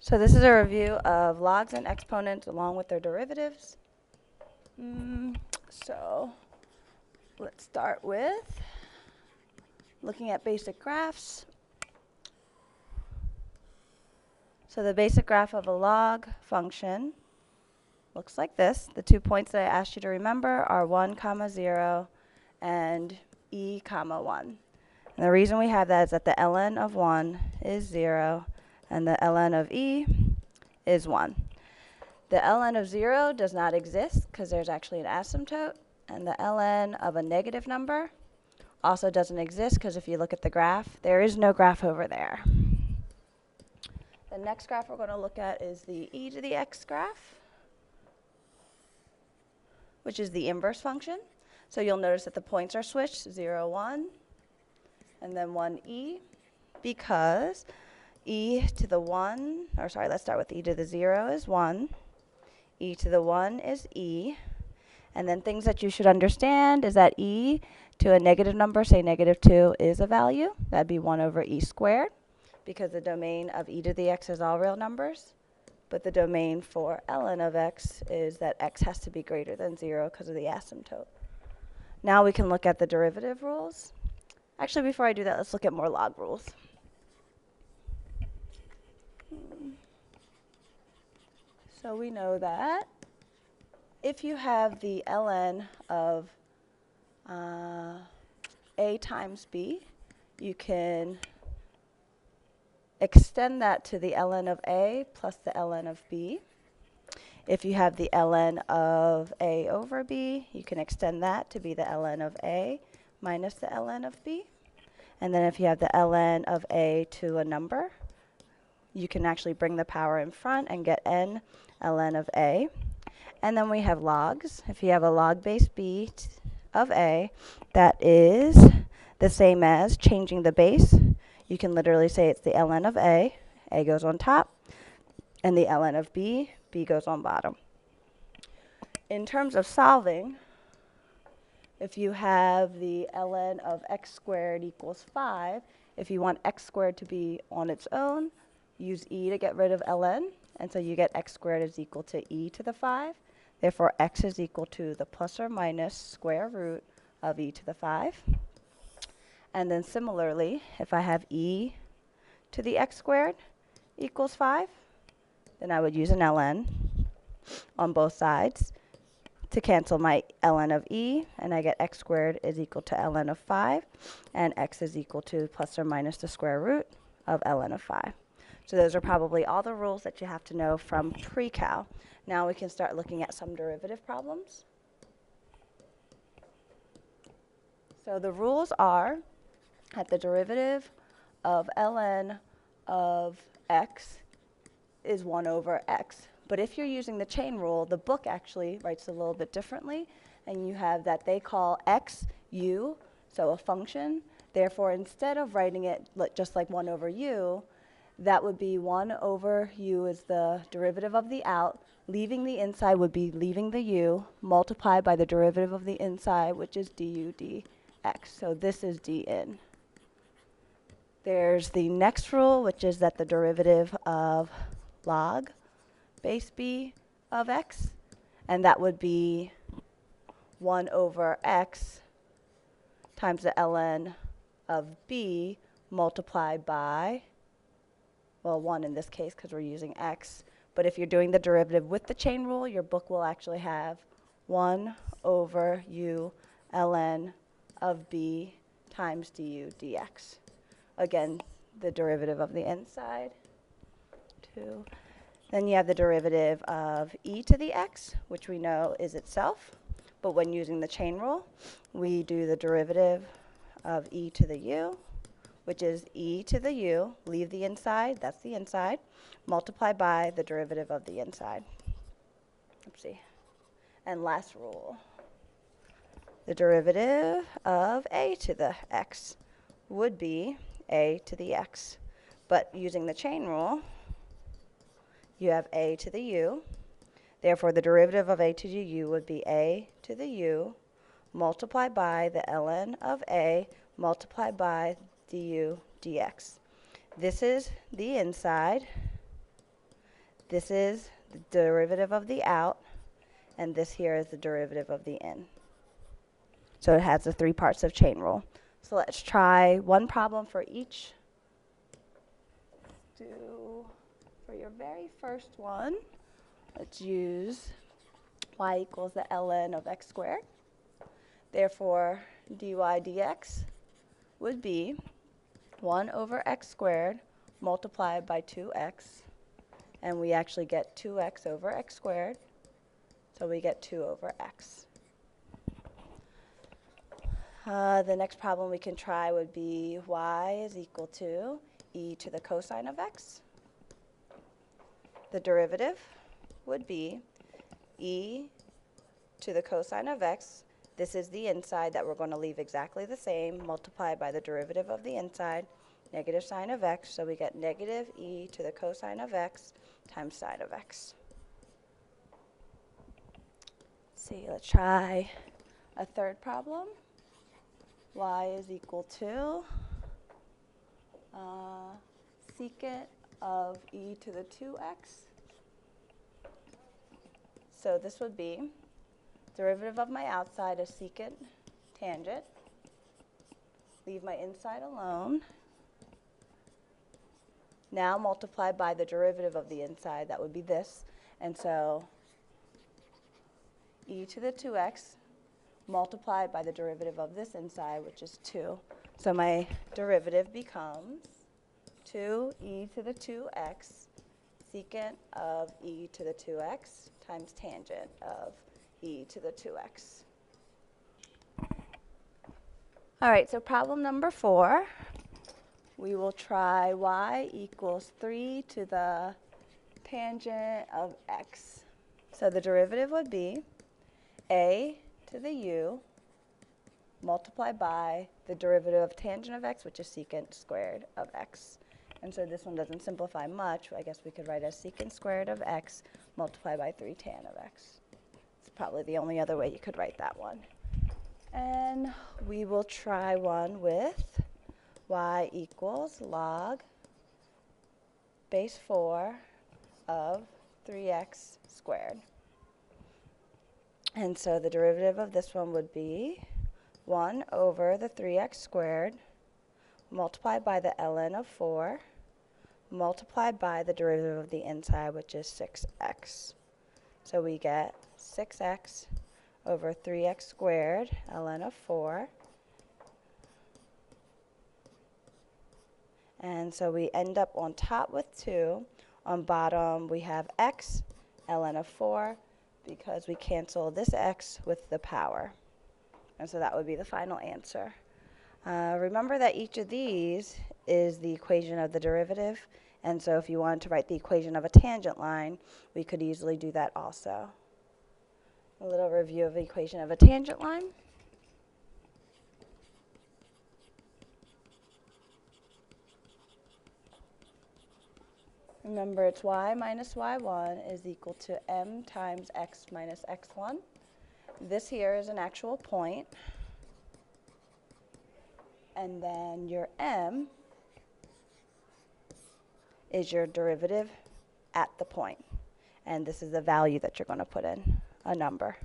So this is a review of logs and exponents along with their derivatives. So let's start with looking at basic graphs. So the basic graph of a log function looks like this. The 2 points that I asked you to remember are 1, 0, and e, 1. And the reason we have that is that the ln of 1 is 0 and the ln of e is 1. The ln of 0 does not exist because there's actually an asymptote, and the ln of a negative number also doesn't exist because if you look at the graph, there is no graph over there. The next graph we're going to look at is the e to the x graph, which is the inverse function. So you'll notice that the points are switched, 0, 1, and then 1e, because e to the 1, or sorry, let's start with e to the 0 is 1, e to the 1 is e, and then things that you should understand is that e to a negative number, say negative 2, is a value. That'd be 1 over e squared, because the domain of e to the x is all real numbers. But the domain for ln of x is that x has to be greater than 0 because of the asymptote. Now we can look at the derivative rules. Actually, before I do that, let's look at more log rules. So we know that if you have the ln of a times b, you can extend that to the ln of a plus the ln of b. If you have the ln of a over b, you can extend that to be the ln of a minus the ln of b. And then if you have the ln of a to a number, you can actually bring the power in front and get n ln of a. And then we have logs. If you have a log base b of a, that is the same as changing the base. You can literally say it's the ln of a goes on top, and the ln of b goes on bottom. In terms of solving, if you have the ln of x squared equals 5, if you want x squared to be on its own, use e to get rid of ln, and so you get x squared is equal to e to the 5. Therefore, x is equal to the plus or minus square root of e to the 5. And then similarly, if I have e to the x squared equals 5, then I would use an ln on both sides to cancel my ln of e, and I get x squared is equal to ln of 5, and x is equal to plus or minus the square root of ln of 5. So those are probably all the rules that you have to know from pre-cal. Now we can start looking at some derivative problems. So the rules are that the derivative of ln of x is 1 over x. But if you're using the chain rule, the book actually writes a little bit differently, and you have that they call x u, so a function. Therefore, instead of writing it just like 1 over u, that would be 1 over u is the derivative of the out. Leaving the inside would be leaving the u, multiplied by the derivative of the inside, which is du dx. So this is dn. There's the next rule, which is that the derivative of log base b of x, and that would be 1 over x times the ln of b multiplied by, well, 1 in this case because we're using x. But if you're doing the derivative with the chain rule, your book will actually have 1 over u ln of b times du dx. Again, the derivative of the inside. 2. Then you have the derivative of e to the x, which we know is itself. But when using the chain rule, we do the derivative of e to the u, which is e to the u, leave the inside, that's the inside, multiply by the derivative of the inside. Oopsie. And last rule, the derivative of a to the x would be a to the x. But using the chain rule, you have a to the u. Therefore, the derivative of a to the u would be a to the u multiplied by the ln of a multiplied by du dx. This is the inside, This is the derivative of the out, and this here is the derivative of the in. So it has the 3 parts of chain rule. So let's try one problem for each. For your very first one, let's use y equals the ln of x squared. Therefore, dy dx would be 1 over x squared multiplied by 2x. And we actually get 2x over x squared. So we get 2 over x. The next problem we can try would be y is equal to e to the cosine of x. The derivative would be e to the cosine of x. This is the inside that we're going to leave exactly the same, multiplied by the derivative of the inside, negative sine of x. So we get negative e to the cosine of x times sine of x. Let's try a third problem. Y is equal to secant of e to the 2x. So this would be derivative of my outside is secant tangent. Leave my inside alone. Now multiply by the derivative of the inside, that would be this. And so e to the 2x multiplied by the derivative of this inside, which is 2. So my derivative becomes 2e to the 2x secant of e to the 2x times tangent of e to the 2x. All right, so problem number 4. We will try y equals 3 to the tangent of x. So the derivative would be a to the u multiplied by the derivative of tangent of x, which is secant squared of x. And so this one doesn't simplify much. I guess we could write as secant squared of x multiplied by 3 tan of x. It's probably the only other way you could write that one. And we will try one with y equals log base 4 of 3x squared. And so the derivative of this one would be 1 over the 3x squared multiplied by the ln of 4 multiplied by the derivative of the inside, which is 6x. So we get 6x over 3x squared ln of 4. And so we end up on top with 2. On bottom we have x ln of 4 because we cancel this x with the power. And so that would be the final answer. Remember that each of these is the equation of the derivative. And so if you wanted to write the equation of a tangent line, we could easily do that also. A little review of the equation of a tangent line. Remember, it's y minus y1 is equal to m times x minus x1. This here is an actual point. And then your m is your derivative at the point. And this is the value that you're going to put in, a number.